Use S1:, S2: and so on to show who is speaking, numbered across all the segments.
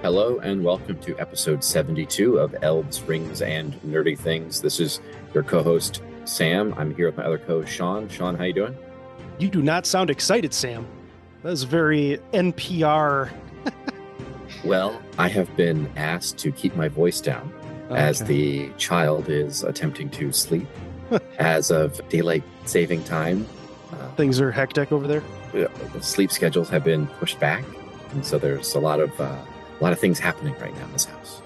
S1: Hello and welcome to episode 72 of Elves, Rings, and Nerdy Things. This is your co-host, Sam. I'm here with my other co-host, Sean. Sean, how you doing?
S2: You do not sound excited, Sam. That was very NPR.
S1: Well, I have been asked to keep my voice down as the child is attempting to sleep. As of daylight saving time.
S2: Things are hectic over there?
S1: Sleep schedules have been pushed back, and so there's a lot of things happening right now in this house.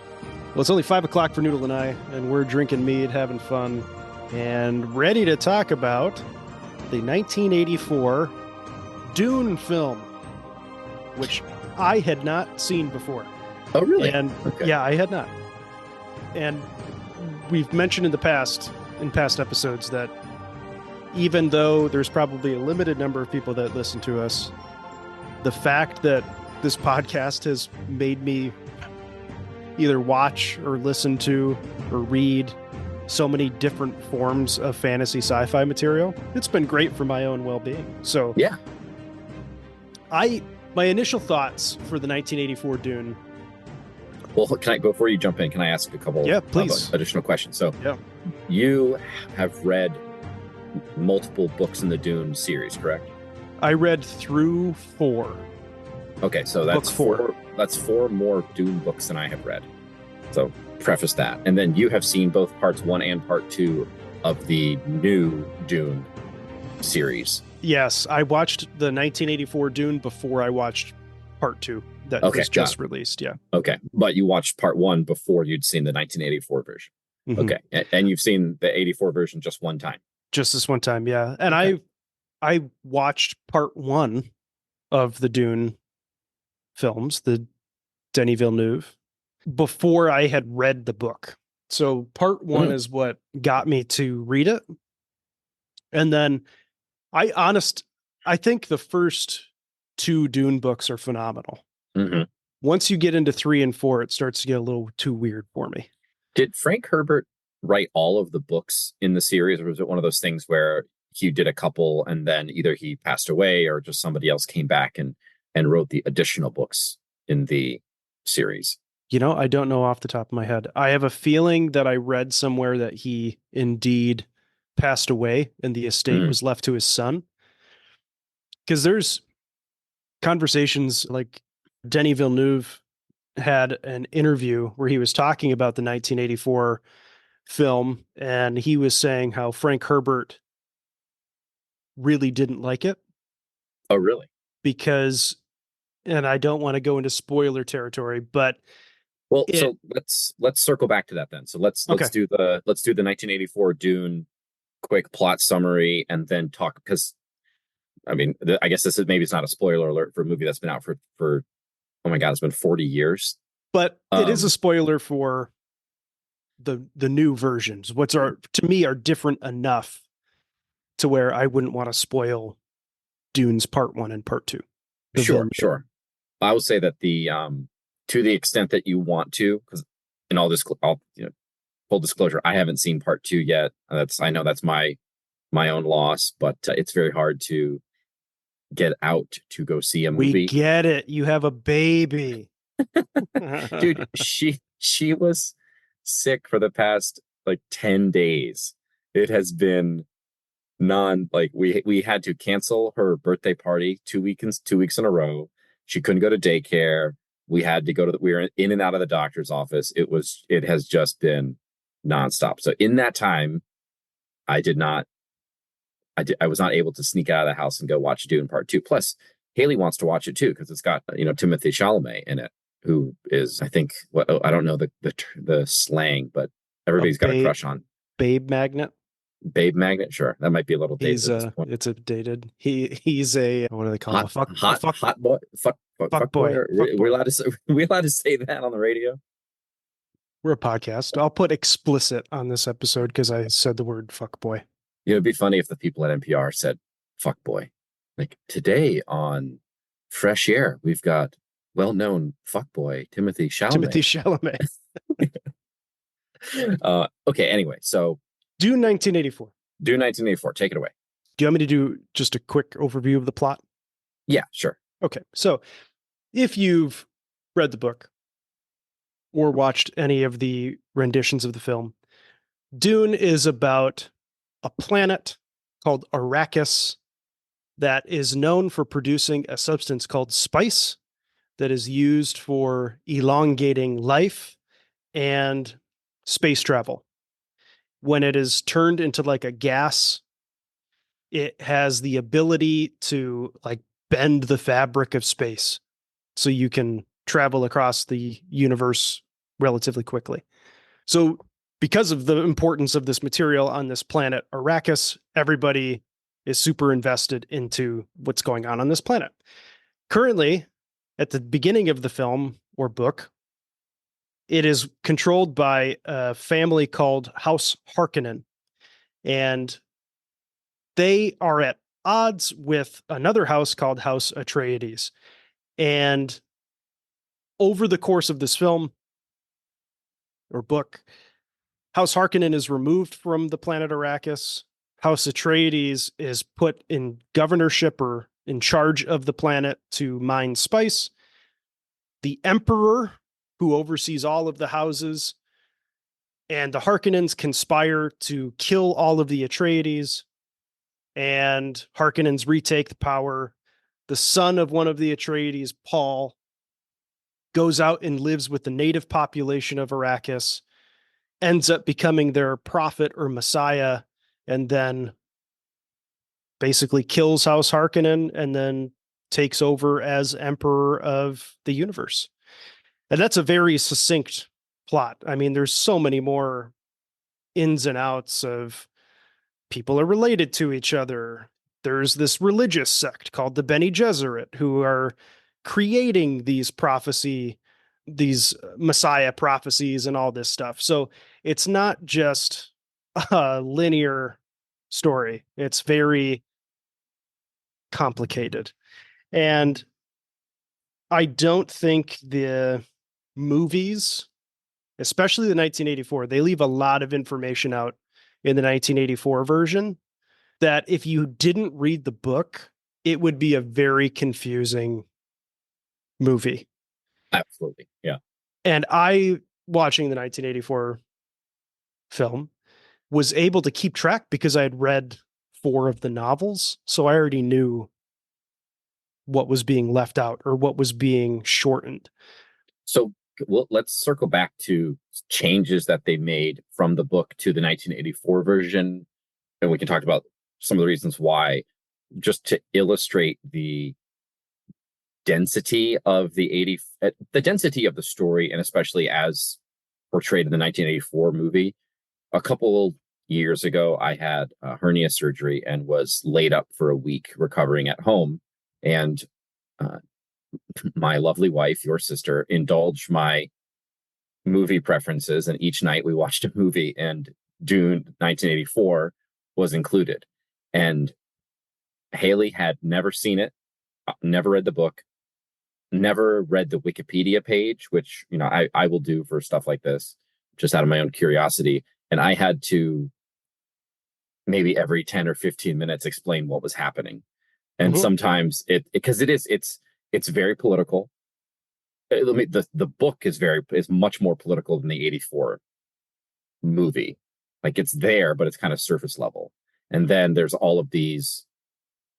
S2: Well, it's only 5 o'clock for Noodle and I, and we're drinking mead, having fun, and ready to talk about the 1984 Dune film, which I had not seen before.
S1: Oh, really?
S2: And yeah, I had not. And we've mentioned in past episodes that even though there's probably a limited number of people that listen to us, the fact that this podcast has made me either watch or listen to or read so many different forms of fantasy sci-fi material, it's been great for my own well-being. So
S1: yeah,
S2: my initial thoughts for the 1984 Dune.
S1: Well, can I, before you jump in, can I ask a couple
S2: please.
S1: Additional questions? So you have read multiple books in the Dune series, correct?
S2: I read through 4.
S1: Okay, so that's four. That's 4 more Dune books than I have read. So preface that. And then you have seen both parts 1 and part 2 of the new Dune series.
S2: Yes, I watched the 1984 Dune before I watched part 2 that was just released. Yeah.
S1: Okay, but you watched part 1 before you'd seen the 1984 version. Mm-hmm. Okay, and you've seen the 84 version just one time.
S2: Just this one time, yeah. And I watched part 1 of the Dune films, the Denis Villeneuve, before I had read the book. So part 1 is what got me to read it. And then I think the first 2 Dune books are phenomenal.
S1: Mm-hmm.
S2: Once you get into 3 and 4, it starts to get a little too weird for me.
S1: Did Frank Herbert write all of the books in the series, or was it one of those things where he did a couple and then either he passed away or just somebody else came back and wrote the additional books in the series?
S2: You know, I don't know off the top of my head. I have a feeling that I read somewhere that he indeed passed away and the estate was left to his son. Because there's conversations like Denis Villeneuve had an interview where he was talking about the 1984 film, and he was saying how Frank Herbert really didn't like it.
S1: Oh, really?
S2: Because, and I don't want to go into spoiler territory, but
S1: so let's circle back to that then. So let's do the 1984 Dune quick plot summary and then talk, because I mean, I guess maybe it's not a spoiler alert for a movie that's been out for oh my God, it's been 40 years.
S2: But it is a spoiler for the new versions. To me are different enough to where I wouldn't want to spoil Dune's part 1 and part 2.
S1: Sure. I would say that to the extent that you want to, because in all this, full disclosure, I haven't seen part 2 yet. I know that's my own loss, but it's very hard to get out to go see a movie.
S2: We get it. You have a baby.
S1: Dude, she was sick for the past 10 days. It has been we had to cancel her birthday party 2 weeks in a row. She couldn't go to daycare. We had to we were in and out of the doctor's office. It has just been nonstop. So in that time, I was not able to sneak out of the house and go watch Dune Part 2. Plus, Haley wants to watch it too, because it's got, Timothée Chalamet in it, who is, I think, I don't know the slang, but everybody's got a crush on.
S2: Babe Magnet?
S1: Babe Magnet, sure. That might be a little dated at this point.
S2: It's dated. He's a, what do they call him?
S1: Hot boy? Fuck boy. We're allowed to say that on the radio?
S2: We're a podcast. I'll put explicit on this episode because I said the word fuck boy.
S1: It'd be funny if the people at NPR said fuck boy. Like, today on Fresh Air, we've got well-known fuckboy Timothy
S2: Timothy
S1: Chalamet.
S2: Chalamet.
S1: Okay, anyway, so
S2: Dune 1984.
S1: Dune 1984, take it away.
S2: Do you want me to do just a quick overview of the plot?
S1: Yeah, sure.
S2: Okay, so if you've read the book or watched any of the renditions of the film, Dune is about a planet called Arrakis that is known for producing a substance called spice that is used for elongating life and space travel. When it is turned into like a gas, it has the ability to like bend the fabric of space so you can travel across the universe relatively quickly. So, because of the importance of this material on this planet, Arrakis, everybody is super invested into what's going on this planet. Currently, at the beginning of the film or book, it is controlled by a family called House Harkonnen, and they are at odds with another house called House Atreides. And over the course of this film or book, House Harkonnen is removed from the planet Arrakis. House Atreides is put in governorship or in charge of the planet to mine spice. The Emperor, who oversees all of the houses, and the Harkonnens conspire to kill all of the Atreides, and Harkonnens retake the power. The son of one of the Atreides, Paul, goes out and lives with the native population of Arrakis, ends up becoming their prophet or messiah, and then basically kills House Harkonnen and then takes over as emperor of the universe. And that's a very succinct plot. I mean, there's so many more ins and outs of people are related to each other. There's this religious sect called the Bene Gesserit who are creating these Messiah prophecies and all this stuff. So it's not just a linear story. It's very complicated. And I don't think the movies, especially the 1984, they leave a lot of information out in the 1984 version that if you didn't read the book, it would be a very confusing movie.
S1: Absolutely. Yeah.
S2: And I, watching the 1984 film, was able to keep track because I had read 4 of the novels. So I already knew what was being left out or what was being shortened.
S1: So let's circle back to changes that they made from the book to the 1984 version. And we can talk about some of the reasons why, just to illustrate the density of the density of the story, and especially as portrayed in the 1984 movie. A couple years ago, I had a hernia surgery and was laid up for a week recovering at home. And my lovely wife, your sister, indulged my movie preferences. And each night we watched a movie, and Dune 1984 was included. And Haley had never seen it, never read the book, never read the Wikipedia page, which, I will do for stuff like this, just out of my own curiosity. And I had to maybe every 10 or 15 minutes explain what was happening. And sometimes it's very political. The book is much more political than the 84 movie. Like, it's there, but it's kind of surface level. And then there's all of these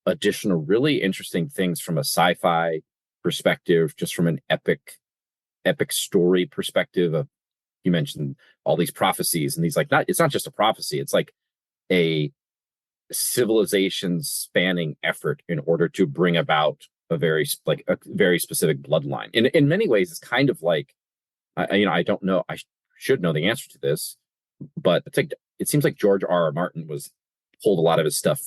S1: additional really interesting things from a sci-fi perspective, just from an epic story perspective. Of, you mentioned all these prophecies and these, like, it's not just a prophecy, it's like a civilization spanning effort in order to bring about a very specific bloodline. In many ways, it's kind of like, I don't know, I should know the answer to this, but it seems like George R.R. Martin pulled a lot of his stuff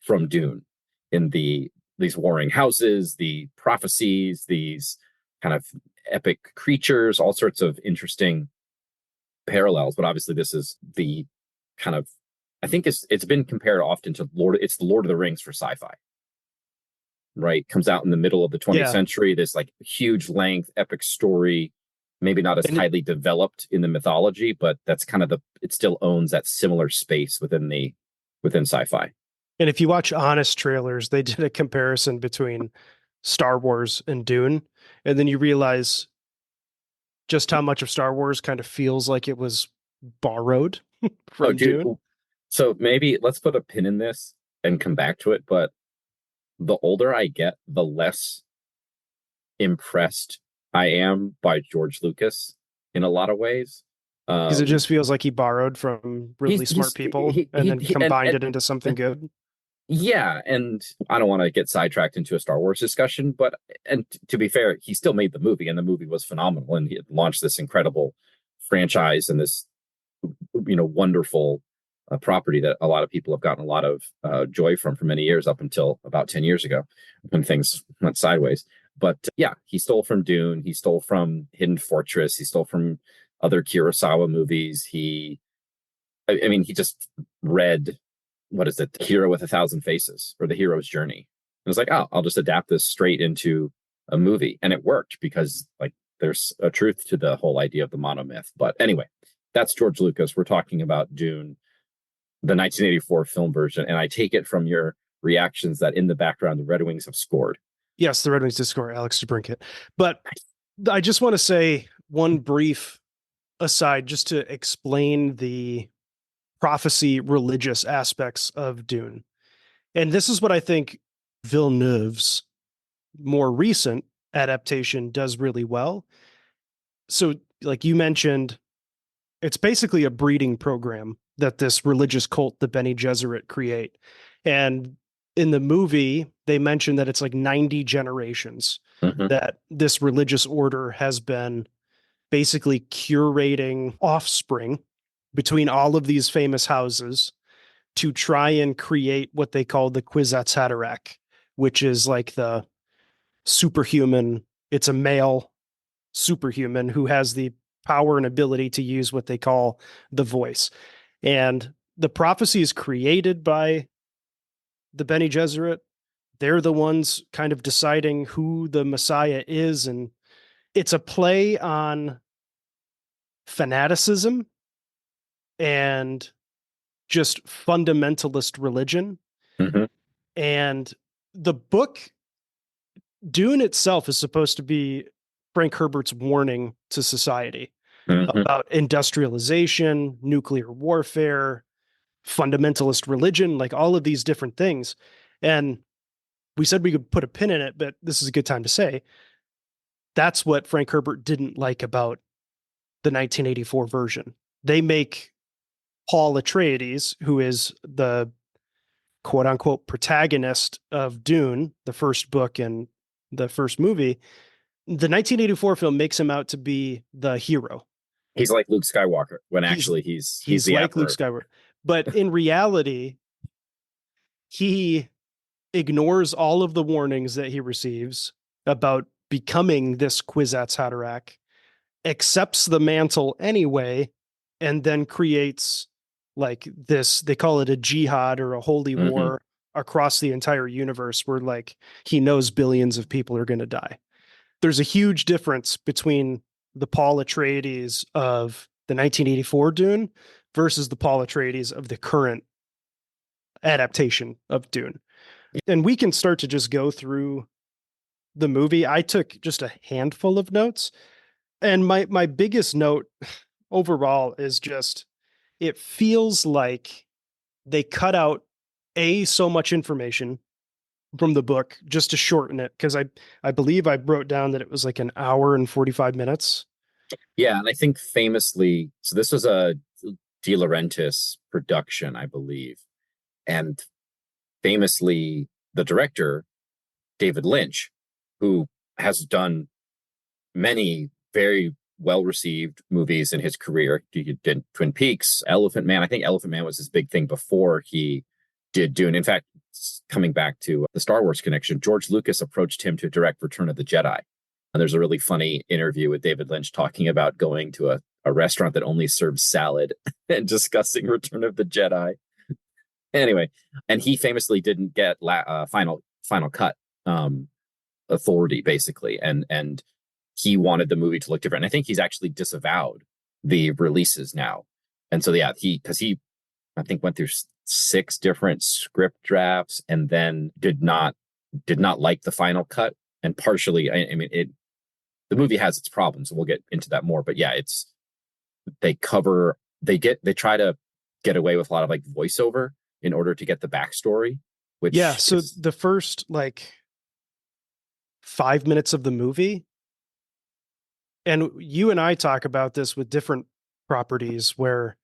S1: from Dune, in these warring houses, the prophecies, these kind of epic creatures, all sorts of interesting parallels. But obviously, this is the kind of, I think it's been compared often to the Lord of the Rings for sci-fi. right? Comes out in the middle of the 20th
S2: Yeah.
S1: century. This like huge length, epic story, maybe not as
S2: And
S1: highly developed in the mythology, but that's kind of it still owns that similar space within sci-fi.
S2: and if you watch honest trailers, they did a comparison between Star Wars and Dune, and then you realize just how much of Star Wars kind of feels like it was borrowed
S1: Oh,
S2: from
S1: dude.
S2: Dune.
S1: So maybe let's put a pin in this and come back to it. But the older I get, the less impressed I am by George Lucas in a lot of ways.
S2: Because it
S1: Um,
S2: just feels like he borrowed from really smart people and then combined it into something good.
S1: yeah, and I don't want to get sidetracked into a Star Wars discussion, but and to be fair, he still made the movie, and the movie was phenomenal, and he had launched this incredible franchise and this wonderful property that a lot of people have gotten a lot of joy from for many years up until about 10 years ago when things went sideways. But yeah, he stole from Dune, he stole from Hidden Fortress, he stole from other Kurosawa movies. I mean, he just read, what is it, The Hero with a Thousand Faces, or The Hero's Journey. And it's like, oh, I'll just adapt this straight into a movie. And it worked because like there's a truth to the whole idea of the monomyth. But anyway, that's George Lucas. We're talking about Dune, the 1984 film version. And I take it from your reactions that in the background, the Red Wings have scored.
S2: Yes, the Red Wings did score Alex DeBrincat. But I just want to say one brief aside just to explain the prophecy religious aspects of Dune. And this is what I think Villeneuve's more recent adaptation does really well. So, like you mentioned, it's basically a breeding program that this religious cult, the Bene Gesserit, create. And in the movie, they mention that it's like 90 generations
S1: Mm-hmm.
S2: that this religious order has been basically curating offspring between all of these famous houses to try and create what they call the Kwisatz Haderach, which is like the superhuman. It's a male superhuman who has the power and ability to use what they call the voice. And the prophecy is created by the Bene Gesserit. They're the ones kind of deciding who the Messiah is. And it's a play on fanaticism and just fundamentalist religion.
S1: Mm-hmm.
S2: And the book, Dune itself, is supposed to be Frank Herbert's warning to society
S1: Mm-hmm.
S2: about industrialization, nuclear warfare, fundamentalist religion, like all of these different things. And we said we could put a pin in it, but this is a good time to say that's what Frank Herbert didn't like about the 1984 version. They make Paul Atreides, who is the quote unquote protagonist of Dune, the first book and the first movie, the 1984 film makes him out to be the hero.
S1: He's like Luke Skywalker when
S2: He's
S1: actually he's
S2: he's
S1: the
S2: like Luke
S1: emperor.
S2: Skywalker, but in reality, he ignores all of the warnings that he receives about becoming this Kwisatz Haderach, accepts the mantle anyway, and then creates like this. They call it a jihad or a holy
S1: Mm-hmm.
S2: war across the entire universe, where like he knows billions of people are going to die. There's a huge difference between the Paul Atreides of the 1984 Dune versus the Paul Atreides of the current adaptation of Dune. And we can start to just go through the movie. I took just a handful of notes. And my biggest note overall is just it feels like they cut out so much information from the book just to shorten it, because I believe I wrote down that it was like an hour and 45 minutes.
S1: Yeah, and I think famously, so this was a De Laurentiis production, I believe, and famously, the director David Lynch, who has done many very well received movies in his career. He did Twin Peaks, Elephant Man. I think Elephant Man was his big thing before he did Dune. In fact, coming back to the Star Wars connection, George Lucas approached him to direct Return of the Jedi. And there's a really funny interview with David Lynch talking about going to a restaurant that only serves salad and discussing Return of the Jedi. Anyway, and he famously didn't get final cut authority basically, and he wanted the movie to look different. And I think he's actually disavowed the releases now. And so yeah, he I think went through six different script drafts and then did not like the final cut. And partially, I mean, the movie has its problems, and we'll get into that more. But yeah, they try to get away with a lot of like voiceover in order to get the backstory. Which
S2: yeah, so the first like 5 minutes of the movie, and you and I talk about this with different properties where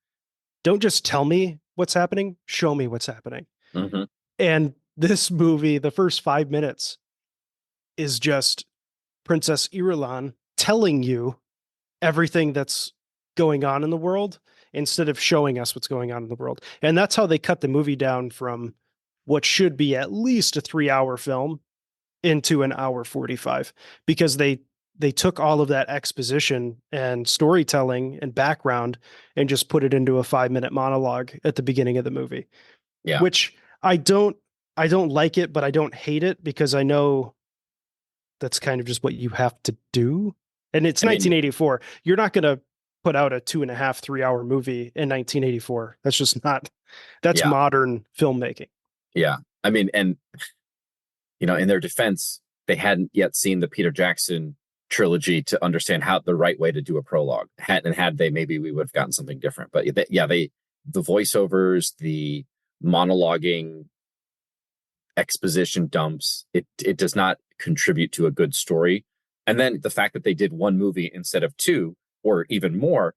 S2: don't just tell me what's happening, show me what's happening.
S1: Mhm.
S2: And this movie, the first 5 minutes is just Princess Irulan telling you everything that's going on in the world instead of showing us what's going on in the world. And that's how they cut the movie down from what should be at least a 3-hour film into an hour 45, because they took all of that exposition and storytelling and background and just put it into a 5-minute monologue at the beginning of the movie.
S1: Yeah.
S2: Which I don't like it, but I don't hate it because I know that's kind of just what you have to do. And it's 1984. You're not going to put out a 2.5, 3-hour movie in 1984. That's just not, that's
S1: Yeah.
S2: modern filmmaking.
S1: Yeah. I mean, and in their defense, they hadn't yet seen the Peter Jackson trilogy to understand how the right way to do a prologue. Had they, maybe we would have gotten something different. But the voiceovers, the monologuing, exposition dumps, it does not contribute to a good story. And then the fact that they did one movie instead of two, or even more,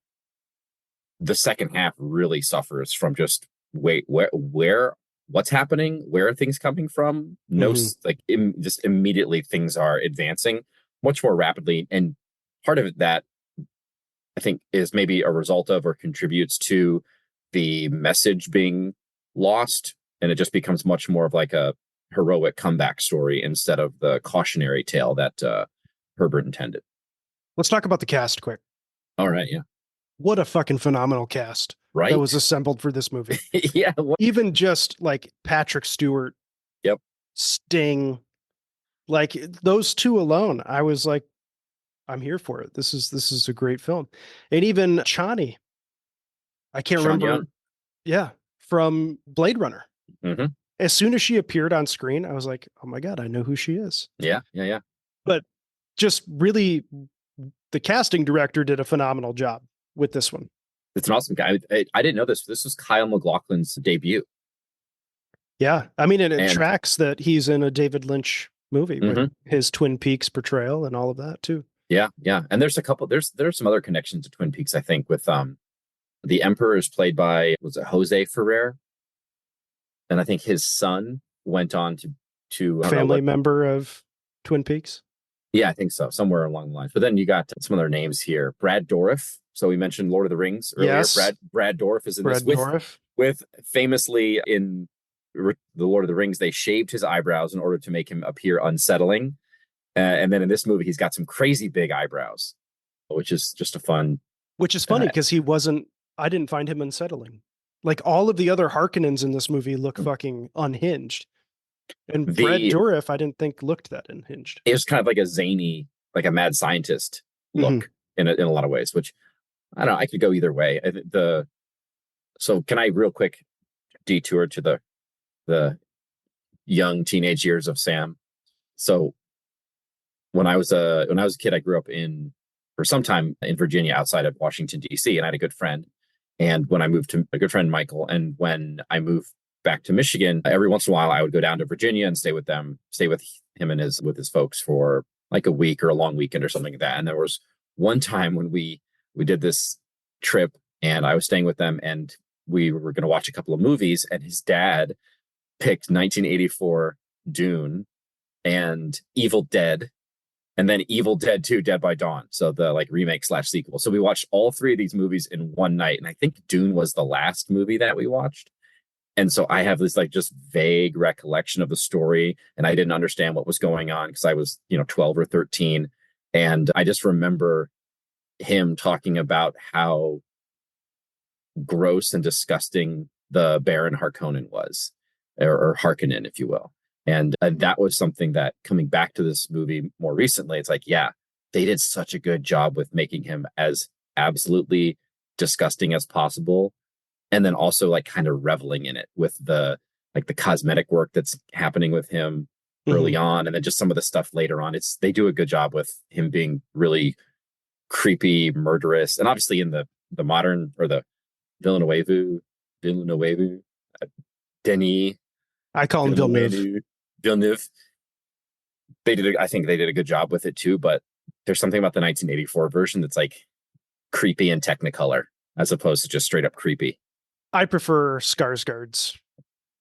S1: the second half really suffers from just where what's happening, where are things coming from? No, just immediately things are advancing much more rapidly, and part of it that I think is maybe a result of or contributes to the message being lost, and it just becomes much more of like a heroic comeback story instead of the cautionary tale that Herbert intended.
S2: Let's talk about the cast quick.
S1: All right, yeah.
S2: What a fucking phenomenal cast
S1: Right?
S2: that was assembled for this movie.
S1: Yeah.
S2: Even just like Patrick Stewart,
S1: Yep.
S2: Sting, like those two alone, I was like, I'm here for it. This is a great film. And even Chani, I can't
S1: Sean
S2: remember.
S1: Young.
S2: Yeah, from Blade Runner.
S1: Mm-hmm.
S2: As soon as she appeared on screen, I was like, oh my God, I know who she is.
S1: Yeah.
S2: But just really, the casting director did a phenomenal job with this one.
S1: It's an awesome guy. I didn't know this. This was Kyle MacLachlan's debut.
S2: Yeah. I mean, it tracks that he's in a David Lynch movie with his Twin Peaks portrayal and all of that too.
S1: Yeah. And there's some other connections to Twin Peaks, I think, with the Emperor is played by, was it Jose Ferrer? And I think his son went on to
S2: family member of Twin Peaks.
S1: Yeah, I think so. Somewhere along the lines. But then you got some other names here. Brad Dourif. So we mentioned Lord of the Rings earlier.
S2: Yes.
S1: Brad Dourif is in
S2: Brad
S1: this
S2: Dourif.
S1: with famously in the Lord of the Rings, they shaved his eyebrows in order to make him appear unsettling. And then in this movie, he's got some crazy big eyebrows, which is just a fun.
S2: Which is funny because I didn't find him unsettling. Like all of the other Harkonnens in this movie look fucking unhinged. And Brad Dourif, I didn't think looked that unhinged.
S1: It's kind of like a zany, like a mad scientist look in a lot of ways, which I don't know. I could go either way. So can I real quick detour to the young teenage years of Sam? So when I was a kid, I grew up for some time in Virginia outside of Washington, D.C., and I had a good friend. And when I moved to a good friend, Michael, and when I moved back to Michigan, every once in a while I would go down to Virginia and stay with him and with his folks for like a week or a long weekend or something like that. And there was one time when we did this trip and I was staying with them and we were going to watch a couple of movies, and his dad picked 1984 Dune and Evil Dead, and then Evil Dead 2 Dead by Dawn. So the like remake / sequel. So we watched all three of these movies in one night. And I think Dune was the last movie that we watched. And so I have this like just vague recollection of the story, and I didn't understand what was going on because I was, 12 or 13. And I just remember him talking about how gross and disgusting the Baron Harkonnen was, or Harkonnen, if you will. And that was something that coming back to this movie more recently, it's like, yeah, they did such a good job with making him as absolutely disgusting as possible. And then also like kind of reveling in it with the like the cosmetic work that's happening with him early
S2: Mhm.
S1: on. And then just some of the stuff later on. They do a good job with him being really creepy, murderous. And obviously in the modern or the Villeneuve, Denis
S2: I call him Villeneuve.
S1: Villeneuve, I think they did a good job with it too, but there's something about the 1984 version that's like creepy and technicolor as opposed to just straight up creepy.
S2: I prefer Skarsgård's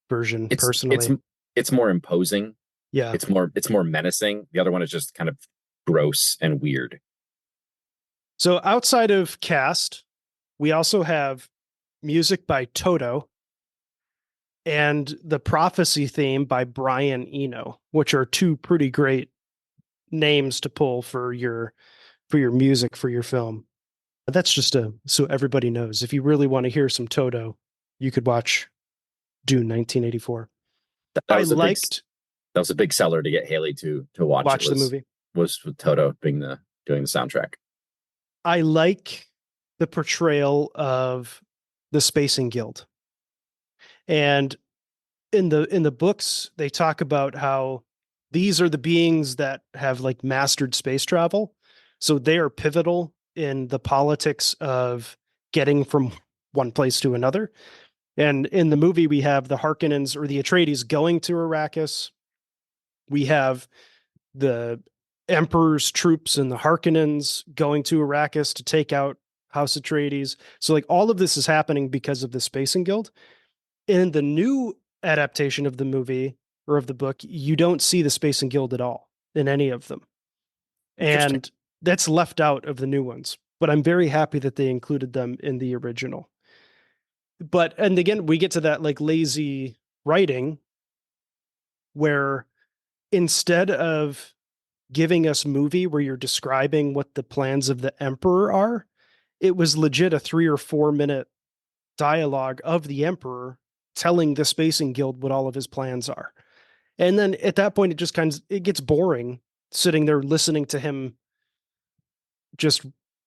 S2: version
S1: It's
S2: personally.
S1: it's more imposing.
S2: Yeah.
S1: It's more menacing. The other one is just kind of gross and weird.
S2: So outside of cast, we also have music by Toto and the Prophecy theme by Brian Eno, which are two pretty great names to pull for your music for your film. That's just a so everybody knows. If you really want to hear some Toto, you could watch Dune 1984.
S1: That
S2: I
S1: was a big
S2: liked
S1: that was a big seller to get Haley to watch it
S2: watch the movie.
S1: was with Toto being the doing the soundtrack.
S2: I like the portrayal of the Spacing Guild. And in the books, they talk about how these are the beings that have like mastered space travel. So they are pivotal in the politics of getting from one place to another. And in the movie, we have the Harkonnens or the Atreides going to Arrakis. We have the Emperor's troops and the Harkonnens going to Arrakis to take out House Atreides. So like all of this is happening because of the Spacing Guild. In the new adaptation of the movie or of the book, you don't see the Spacing Guild at all in any of them.
S1: Interesting.
S2: And that's left out of the new ones. But I'm very happy that they included them in the original. But and again, we get to that like lazy writing where instead of giving us movie where you're describing what the plans of the emperor are, it was legit a 3 or 4 minute dialogue of the emperor telling the Spacing Guild what all of his plans are. And then at that point, it just kind of it gets boring sitting there listening to him just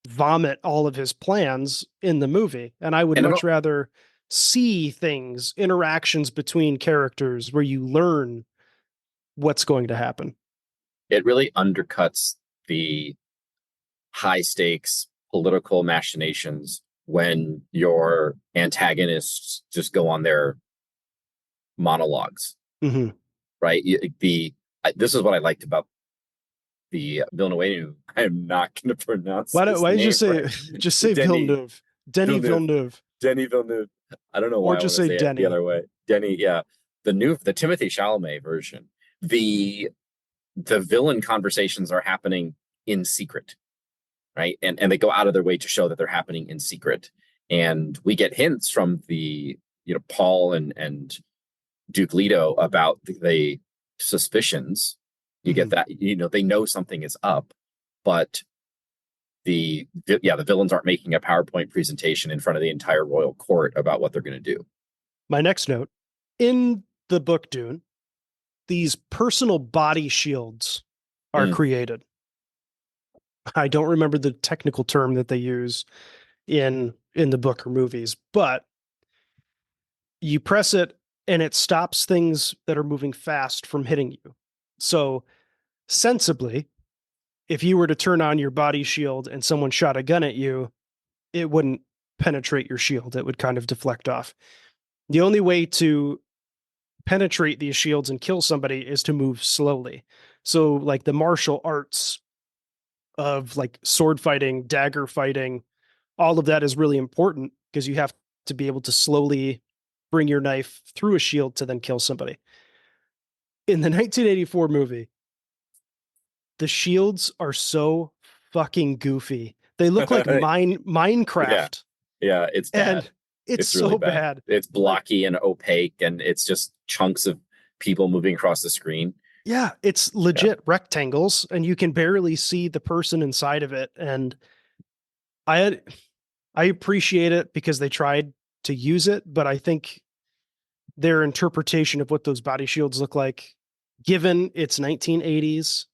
S2: vomit all of his plans in the movie. And I would
S1: And
S2: much rather see things, interactions between characters where you learn what's going to happen.
S1: it really undercuts the high stakes political machinations when your antagonists just go on their monologues,
S2: Mm-hmm.
S1: right? This is what I liked about the Villeneuve. I am not going to pronounce his
S2: Why did you
S1: name
S2: say
S1: right.
S2: just say
S1: Denny
S2: Villeneuve, Denny
S1: Villeneuve,
S2: Villeneuve,
S1: Denny Villeneuve. I don't know
S2: or
S1: why I
S2: just
S1: want to
S2: say
S1: say it the
S2: Denny?
S1: other way. Denny, yeah. The Timothy Chalamet version. The the villain conversations are happening in secret, right? And they go out of their way to show that they're happening in secret. And we get hints from the Paul and Duke Leto about the suspicions. You
S2: Mm-hmm.
S1: get that, they know something is up, but the villains aren't making a PowerPoint presentation in front of the entire royal court about what they're going to do.
S2: My next note in the book Dune, these personal body shields are
S1: Mm.
S2: created. I don't remember the technical term that they use in the book or movies, but you press it and it stops things that are moving fast from hitting you. So sensibly, if you were to turn on your body shield and someone shot a gun at you, it wouldn't penetrate your shield. It would kind of deflect off. The only way to penetrate these shields and kill somebody is to move slowly. So like the martial arts of like sword fighting, dagger fighting, all of that is really important because you have to be able to slowly bring your knife through a shield to then kill somebody. In the 1984 movie, the shields are so fucking goofy. They look like
S1: Yeah,
S2: Minecraft,
S1: yeah, it's bad.
S2: and it's
S1: It's really
S2: so
S1: bad.
S2: bad.
S1: It's
S2: Like,
S1: blocky and opaque, and it's just chunks of people moving across the screen.
S2: yeah, it's
S1: Yeah,
S2: legit rectangles, and you can barely see the person inside of it. And I I appreciate it because they tried to use it, but I think their interpretation of what those body shields look like given it's 1980s,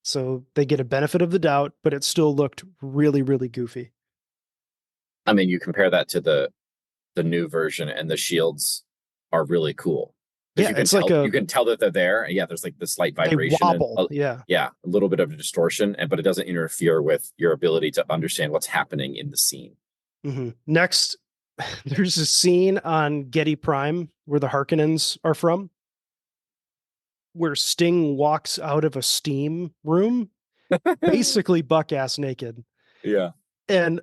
S2: so they get a benefit of the doubt, but it still looked really, really goofy.
S1: I mean, you compare that to the new version, and the shields are really cool because
S2: Yeah, it's like
S1: you can tell that they're there. Yeah, there's like the slight
S2: they
S1: vibration and
S2: wobble. Yeah.
S1: yeah, a little bit of a distortion, and but it doesn't interfere with your ability to understand what's happening in the scene.
S2: Next, there's a scene on Getty Prime where the Harkonnens are from, where Sting walks out of a steam room, basically buck ass naked.
S1: Yeah.
S2: And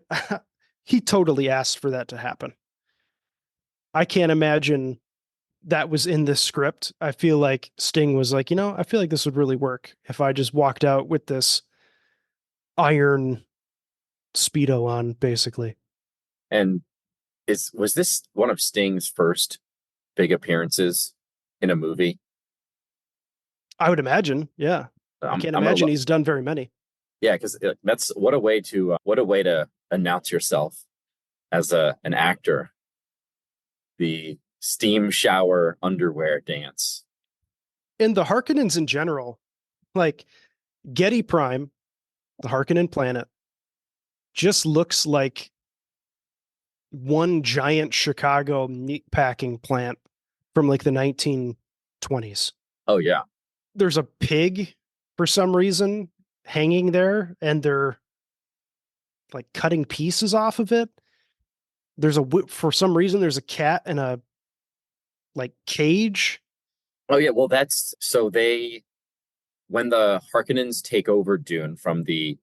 S2: he totally asked for that to happen. I can't imagine that was in this script. I feel like Sting was like, I feel like this would really work if I just walked out with this iron Speedo on, basically.
S1: And was this one of Sting's first big appearances in a movie?
S2: I would imagine. Yeah. I can't
S1: I'm gonna
S2: imagine
S1: look.
S2: he's done very many.
S1: Yeah, because that's what a way to announce yourself as a an actor. The steam shower underwear dance.
S2: And the Harkonnens in general, like Getty Prime, the Harkonnen planet, just looks like one giant Chicago meatpacking plant from like the 1920s.
S1: Oh yeah.
S2: There's a pig for some reason hanging there, and they're like cutting pieces off of it. For some reason there's a cat in a like cage.
S1: Oh yeah. Well, that's so they when the Harkonnens take over Dune from the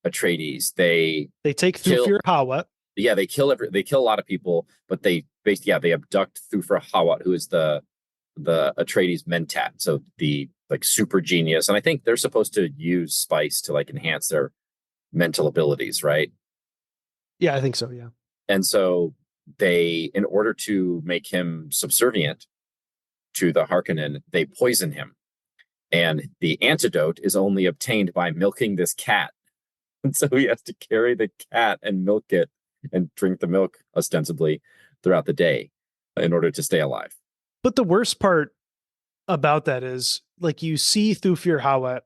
S1: Atreides, they
S2: They take
S1: kill.
S2: Thufir Hawat.
S1: Yeah, they kill a lot of people, but they basically they abduct Thufir Hawat, who is the Atreides mentat, so the like super genius. And I think they're supposed to use spice to like enhance their mental abilities, right?
S2: Yeah, I think so. Yeah.
S1: And so they, in order to make him subservient to the Harkonnen, they poison him. And the antidote is only obtained by milking this cat. And so he has to carry the cat and milk it and drink the milk ostensibly throughout the day in order to stay alive.
S2: But the worst part about that is like you see Thufir Hawat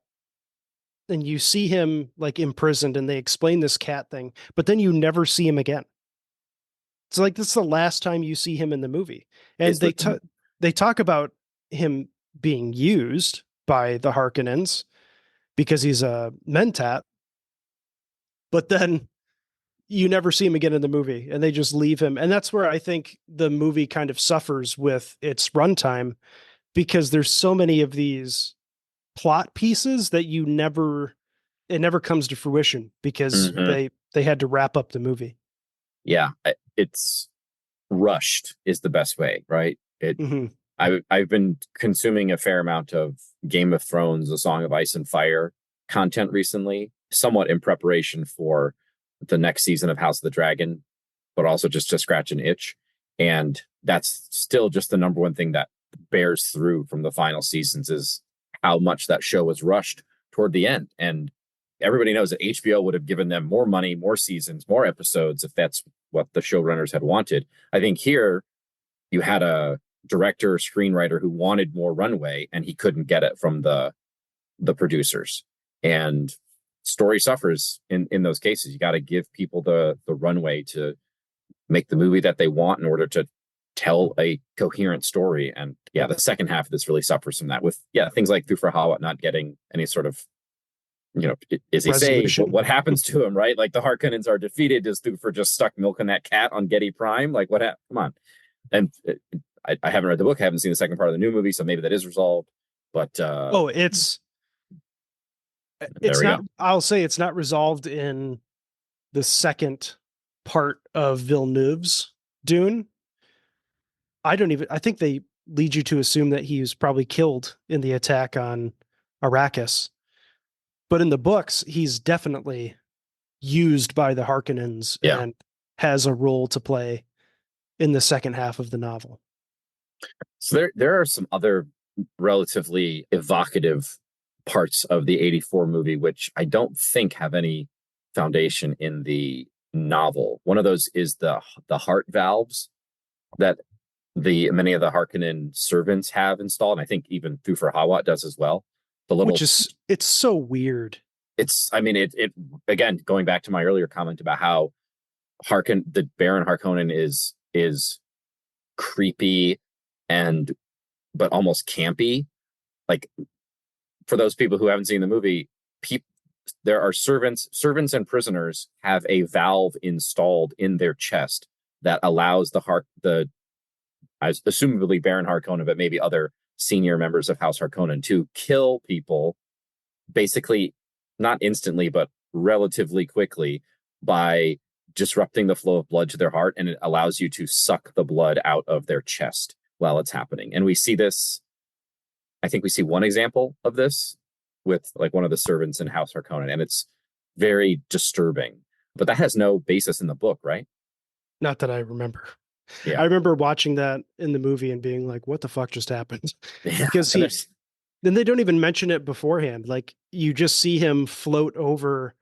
S2: and you see him like imprisoned and they explain this cat thing, but then you never see him again. It's like this is the last time you see him in the movie. And
S1: Is the
S2: they talk about him being used by the Harkonnens because he's a mentat, but then you never see him again in the movie and they just leave him. And that's where I think the movie kind of suffers with its runtime because there's so many of these plot pieces that it never comes to fruition because
S1: Mhm.
S2: they had to wrap up the movie.
S1: Yeah, it's rushed is the best way, right?
S2: Mm-hmm.
S1: I've been consuming a fair amount of Game of Thrones, A Song of Ice and Fire content recently, somewhat in preparation for the next season of House of the Dragon, but also just to scratch an itch. And that's still just the number one thing that bears through from the final seasons is how much that show was rushed toward the end. And everybody knows that HBO would have given them more money, more seasons, more episodes if that's what the showrunners had wanted. I think here you had a director, screenwriter who wanted more runway and he couldn't get it from the producers. And story suffers in those cases. You got to give people the runway to make the movie that they want in order to tell a coherent story. And yeah, the second half of this really suffers from that with things like Thufir Hawat not getting any sort of is he saved? What happens to him, right? Like the Harkonnens are defeated. Is Thufir just stuck milking that cat on Getty Prime? Like what happened? Come on. And I haven't read the book. I haven't seen the second part of the new movie, so maybe that is resolved. But
S2: it's not. I'll say it's not resolved in the second part of Villeneuve's Dune. I think they lead you to assume that he was probably killed in the attack on Arrakis. But in the books, he's definitely used by the Harkonnens and has a role to play in the second half of the novel.
S1: So there are some other relatively evocative parts of the 84 movie, which I don't think have any foundation in the novel. One of those is the heart valves that the many of the Harkonnen servants have installed. And I think even Thufir Hawat does as well. The
S2: which
S1: little
S2: is it's so weird.
S1: it's I mean it again, going back to my earlier comment about how the Baron Harkonnen is creepy and but almost campy. Like, for those people who haven't seen the movie, there are servants and prisoners have a valve installed in their chest that allows the assumably Baron Harkonnen, but maybe other senior members of House Harkonnen, to kill people basically not instantly, but relatively quickly, by disrupting the flow of blood to their heart, and it allows you to suck the blood out of their chest while it's happening. And we see this, I think we see one example of this with like one of the servants in House Harkonnen, and it's very disturbing. But that has no basis in the book, right?
S2: Not that I remember.
S1: Yeah.
S2: I remember watching that in the movie and being like, what the fuck just happened?
S1: Yeah.
S2: Because then they don't even mention it beforehand. Like, you just see him float over,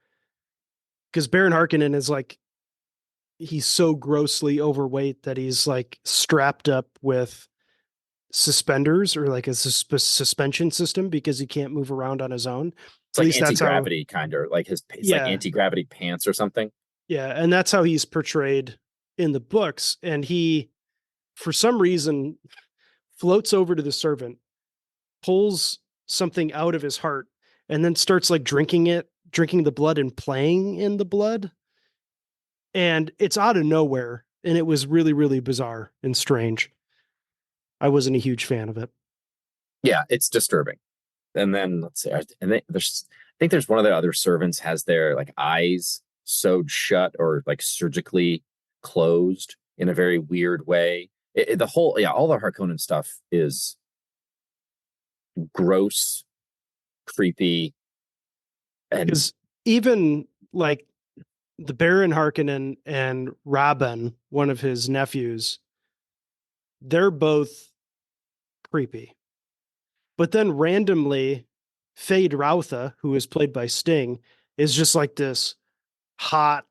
S2: because Baron Harkonnen is like, he's so grossly overweight that he's like strapped up with suspenders, or like a suspension system, because he can't move around on his own.
S1: It's
S2: At
S1: like
S2: least that's how,
S1: anti-gravity kind of like it's like
S2: yeah,
S1: anti-gravity pants or something.
S2: yeah. And that's how he's portrayed in the books. And he, for some reason, floats over to the servant, pulls something out of his heart, and then starts like drinking the blood and playing in the blood. And it's out of nowhere. And it was really, really bizarre and strange. I wasn't a huge fan of it.
S1: Yeah, it's disturbing. And then let's see, there's I think there's one of the other servants has their like eyes sewed shut or like surgically closed in a very weird way. The whole, yeah, all the Harkonnen stuff is gross, creepy, and
S2: Because even like the Baron Harkonnen and Rabban, one of his nephews, they're both creepy. But then randomly, Fade Rautha, who is played by Sting, is just like this hot,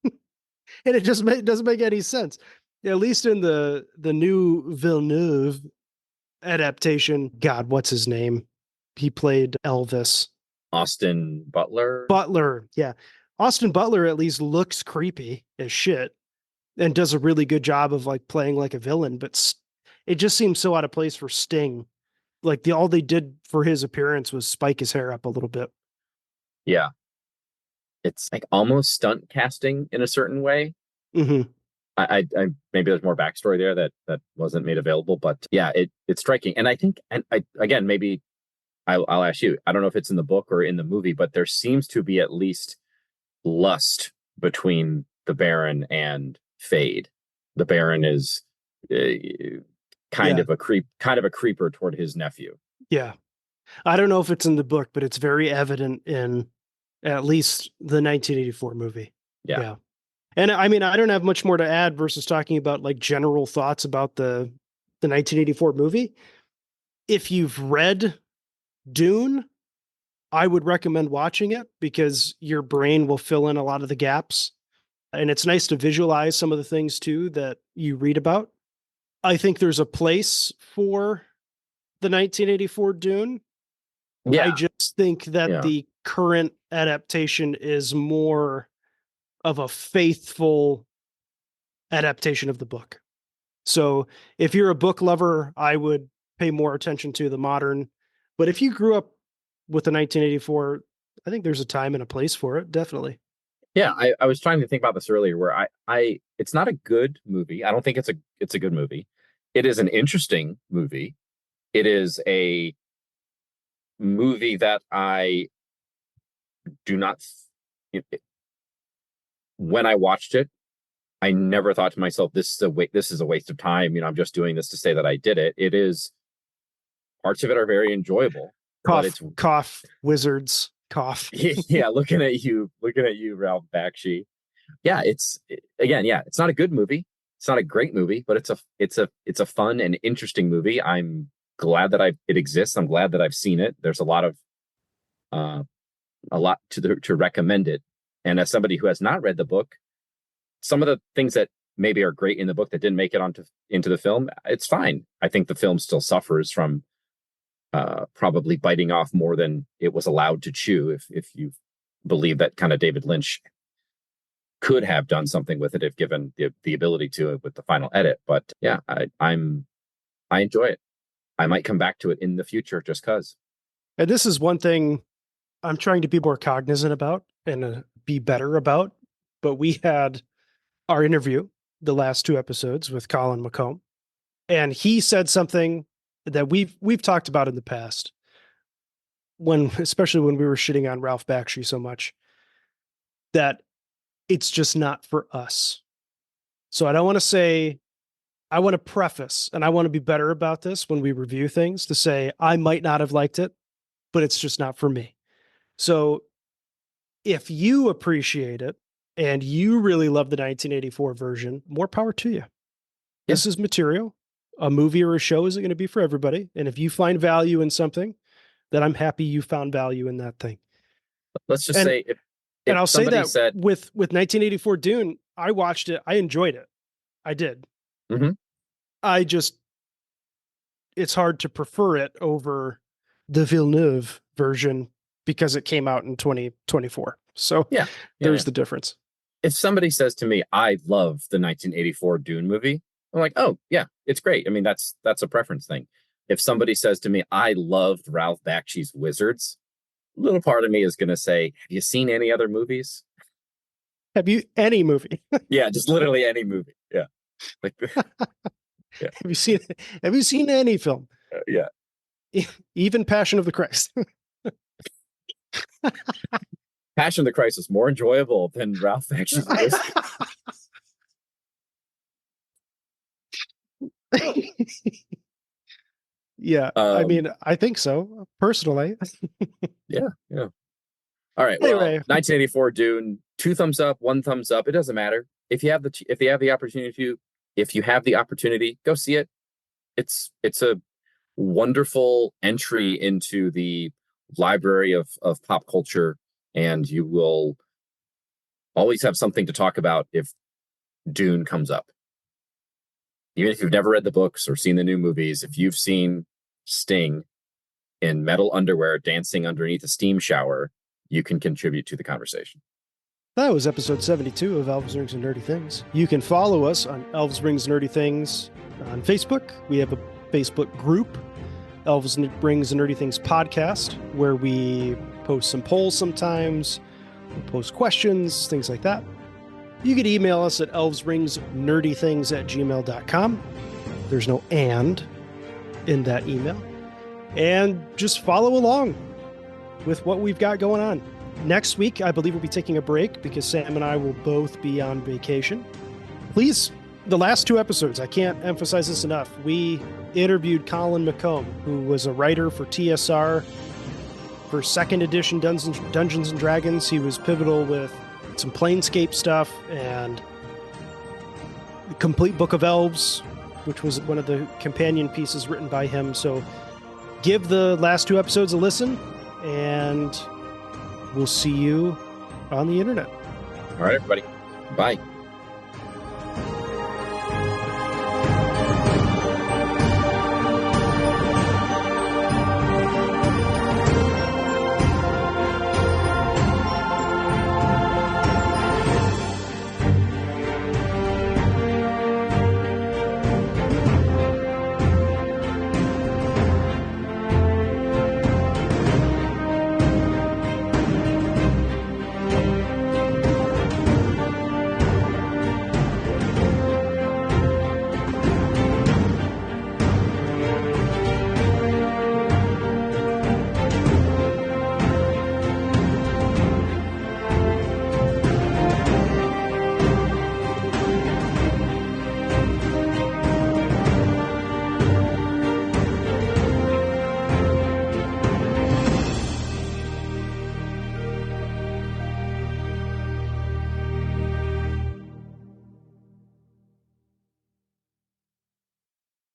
S2: and it just doesn't make any sense. At least in the new Villeneuve adaptation, God, what's his name? He played Elvis.
S1: Austin Butler.
S2: Butler, yeah. Austin Butler at least looks creepy as shit and does a really good job of like playing like a villain, but it just seems so out of place for Sting. Like all they did for his appearance was spike his hair up a little bit.
S1: Yeah, it's like almost stunt casting in a certain way.
S2: Mm-hmm.
S1: I maybe there's more backstory there that wasn't made available, but yeah, it's striking. And I think, and I again, maybe I'll ask you, I don't know if it's in the book or in the movie, but there seems to be at least lust between the Baron and Fade. The Baron is kind of a creeper toward his nephew.
S2: Yeah. I don't know if it's in the book, but it's very evident in at least the 1984 movie.
S1: Yeah.
S2: And I mean, I don't have much more to add versus talking about like general thoughts about the 1984 movie. If you've read Dune, I would recommend watching it because your brain will fill in a lot of the gaps. And it's nice to visualize some of the things too that you read about. I think there's a place for the 1984 Dune.
S1: Yeah.
S2: I just think that the current adaptation is more of a faithful adaptation of the book. So if you're a book lover, I would pay more attention to the modern. But if you grew up with the 1984, I think there's a time and a place for it. Definitely.
S1: Yeah, I was trying to think about this earlier where I it's not a good movie. I don't think it's a good movie. It is an interesting movie. It is a movie that I do not when I watched it, I never thought to myself, this is a waste of time. I'm just doing this to say that I did it. It is, parts of it are very enjoyable.
S2: Cough, wizards, cough.
S1: Yeah, looking at you, Ralph Bakshi. Yeah, it's not a good movie. It's not a great movie, but it's a fun and interesting movie. I'm glad that it exists. I'm glad that I've seen it. There's a lot to recommend it. And as somebody who has not read the book, some of the things that maybe are great in the book that didn't make it into the film, it's fine. I think the film still suffers from probably biting off more than it was allowed to chew. If you believe that kind of David Lynch could have done something with it if given the ability to with the final edit. But yeah, I enjoy it. I might come back to it in the future just because.
S2: And this is one thing I'm trying to be more cognizant about and be better about. But we had our interview, the last 2 episodes with Colin McComb, and he said something that we've talked about in the past, especially when we were shitting on Ralph Bakshi so much, that it's just not for us. So I don't want to say, I want to preface, and I want to be better about this when we review things, to say I might not have liked it, but it's just not for me. So if you appreciate it and you really love the 1984 version, more power to you. Yeah. This is material. A movie or a show isn't going to be for everybody. And if you find value in something, then I'm happy you found value in that thing.
S1: Let's just say, if
S2: and I'll say that with 1984 Dune, I watched it. I enjoyed it. I did.
S1: Mm-hmm.
S2: It's hard to prefer it over the Villeneuve version because it came out in 2024. So there's the difference.
S1: If somebody says to me, I love the 1984 Dune movie, I'm like, oh yeah, it's great. I mean, that's a preference thing. If somebody says to me, I loved Ralph Bakshi's Wizards, a little part of me is going to say, have you seen any other movies?
S2: Have you any movie?
S1: Yeah, just literally any movie. Yeah. Like,
S2: yeah. Have you seen any film?
S1: Yeah.
S2: Even Passion of the Christ.
S1: Passion of the Christ is more enjoyable than Ralph Bakshi's Wizards.
S2: Yeah, I mean, I think so personally.
S1: Yeah. All right. Well, anyway. 1984 Dune, 2 thumbs up, 1 thumbs up. It doesn't matter. If you have the opportunity, go see it. It's a wonderful entry into the library of pop culture, and you will always have something to talk about if Dune comes up. Even if you've never read the books or seen the new movies, if you've seen Sting in metal underwear dancing underneath a steam shower, you can contribute to the conversation.
S2: That was episode 72 of Elves, Rings, and Nerdy Things. You can follow us on Elves, Rings, Nerdy Things on Facebook. We have a Facebook group, Elves, Rings, and Nerdy Things podcast, where we post some polls sometimes, we post questions, things like that. You can email us at elvesringsnerdythings@gmail.com. There's no "and" in that email. And just follow along with what we've got going on. Next week, I believe we'll be taking a break because Sam and I will both be on vacation. Please, the last 2 episodes, I can't emphasize this enough. We interviewed Colin McComb, who was a writer for TSR for 2nd edition Dungeons and Dragons. He was pivotal with some Planescape stuff and the Complete Book of Elves, which was one of the companion pieces written by him. So give the last 2 episodes a listen, and we'll see you on the internet.
S1: All right, everybody. Bye.